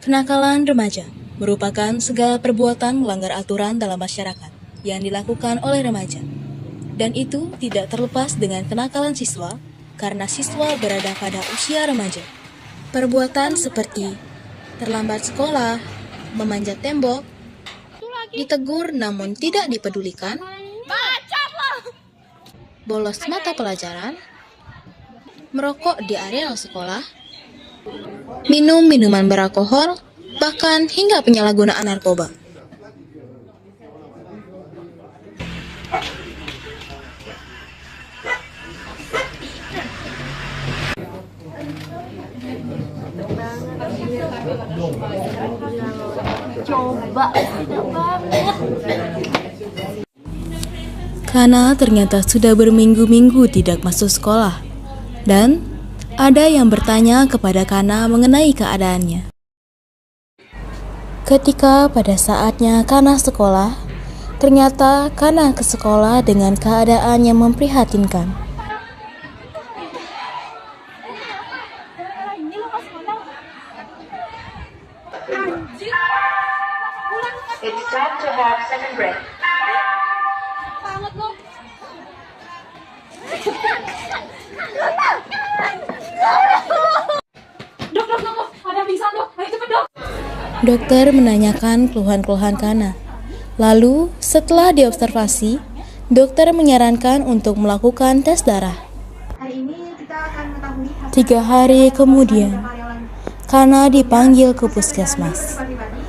Kenakalan remaja merupakan segala perbuatan melanggar aturan dalam masyarakat yang dilakukan oleh remaja. Dan itu tidak terlepas dengan kenakalan siswa karena siswa berada pada usia remaja. Perbuatan seperti terlambat sekolah, memanjat tembok, ditegur namun tidak dipedulikan, bolos mata pelajaran, merokok di area sekolah, minum minuman beralkohol, bahkan hingga penyalahgunaan narkoba. Kana ternyata sudah berminggu-minggu tidak masuk sekolah, dan ada yang bertanya kepada Kana mengenai keadaannya. Ketika pada saatnya Kana sekolah, ternyata Kana ke sekolah dengan keadaan yang memprihatinkan. It's time to have second break. Dok, ada pingsan dok, ayo cepet dok. Dokter menanyakan keluhan-keluhan Kana. Lalu, setelah diobservasi, dokter menyarankan untuk melakukan tes darah. Hari ini kita akan mengetahui hasil 3 hari kemudian, Kana dipanggil ke puskesmas. pribadi.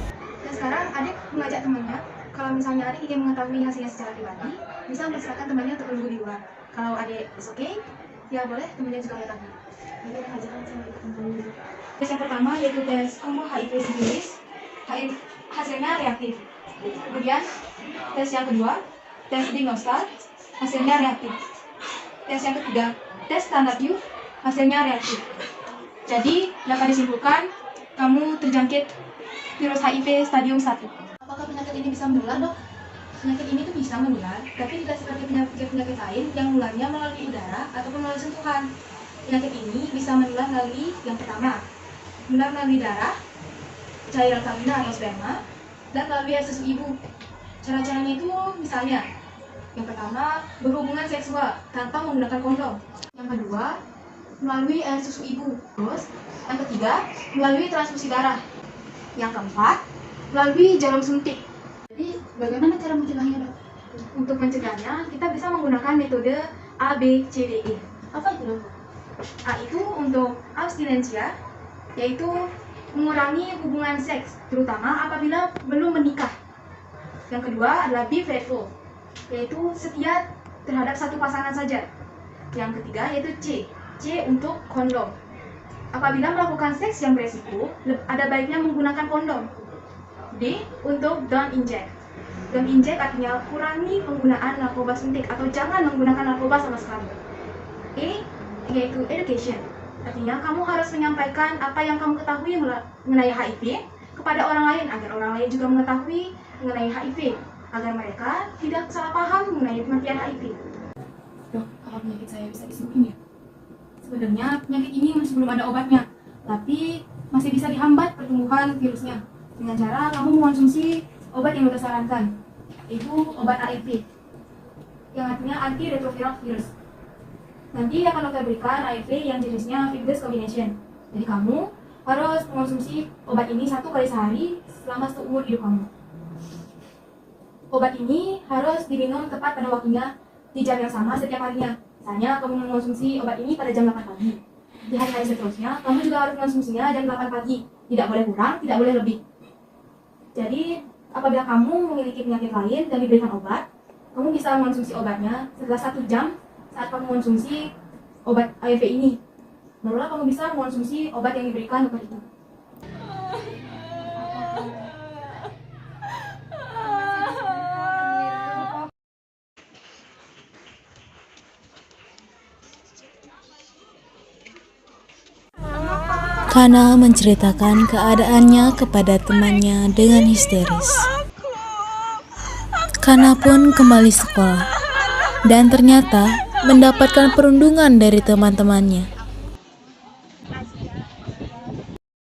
Dan sekarang adik mengajak temannya, kalau misalnya adik ingin mengetahui hasilnya secara pribadi, bisa mempersilakan temannya untuk menunggu di luar. Kalau adik is okay, ya boleh temannya juga mengetahui. Adik ajakkan sama teman-teman. Tes yang pertama yaitu tes combo HIV sifilis. Hasilnya reaktif. Kemudian tes yang kedua, tes diagnostal, hasilnya reaktif. Tes yang ketiga, tes standar U, hasilnya reaktif. Jadi dapat disimpulkan kamu terjangkit virus HIV stadium 1. Apakah penyakit ini bisa menular, dok? Penyakit ini tuh bisa menular, tapi tidak seperti penyakit lain yang menularnya melalui udara ataupun melalui sentuhan. Penyakit ini bisa menular melalui yang pertama, menular melalui darah, cairan vagina atau sperma, dan melalui air susu ibu. Cara-caranya itu misalnya, yang pertama, berhubungan seksual tanpa menggunakan kondom. Yang kedua, melalui air susu ibu. Terus, yang ketiga, melalui transfusi darah. Yang keempat, melalui jarum suntik. Jadi, bagaimana cara mencegahnya, dok? Untuk mencegahnya, kita bisa menggunakan metode A, B, C, D, E. Apa itu, dok? A itu untuk abstinensia, yaitu mengurangi hubungan seks, terutama apabila belum menikah. Yang kedua adalah be faithful, yaitu setia terhadap satu pasangan saja. Yang ketiga yaitu C untuk kondom. Apabila melakukan seks yang beresiko, ada baiknya menggunakan kondom. D untuk don't inject. Don't inject artinya kurangi penggunaan narkoba suntik atau jangan menggunakan narkoba sama sekali. E yaitu education. Artinya kamu harus menyampaikan apa yang kamu ketahui mengenai HIV kepada orang lain agar orang lain juga mengetahui mengenai HIV agar mereka tidak salah paham mengenai kematian HIV. Dok, apa penyakit saya bisa disembuhin ya? Sebenarnya penyakit ini masih belum ada obatnya, tapi masih bisa dihambat pertumbuhan virusnya dengan cara kamu mengonsumsi obat yang dokter sarankan, yaitu obat ARV, yang artinya antiretroviral virus. Nanti akan dokter berikan ARV yang jenisnya fixed combination. Jadi kamu harus mengonsumsi obat ini 1 kali sehari selama seumur hidup kamu. Obat ini harus diminum tepat pada waktunya di jam yang sama setiap harinya. Misalnya kamu mengonsumsi obat ini pada jam 8 pagi. Di hari-hari seterusnya, kamu juga harus mengonsumsinya jam 8 pagi. Tidak boleh kurang, tidak boleh lebih. Jadi, apabila kamu memiliki penyakit lain dan diberikan obat, kamu bisa mengonsumsi obatnya setelah 1 jam saat kamu mengonsumsi obat ARV ini. Barulah kamu bisa mengonsumsi obat yang diberikan dokter itu. Kana menceritakan keadaannya kepada temannya dengan histeris. Kana pun kembali sekolah, dan ternyata mendapatkan perundungan dari teman-temannya.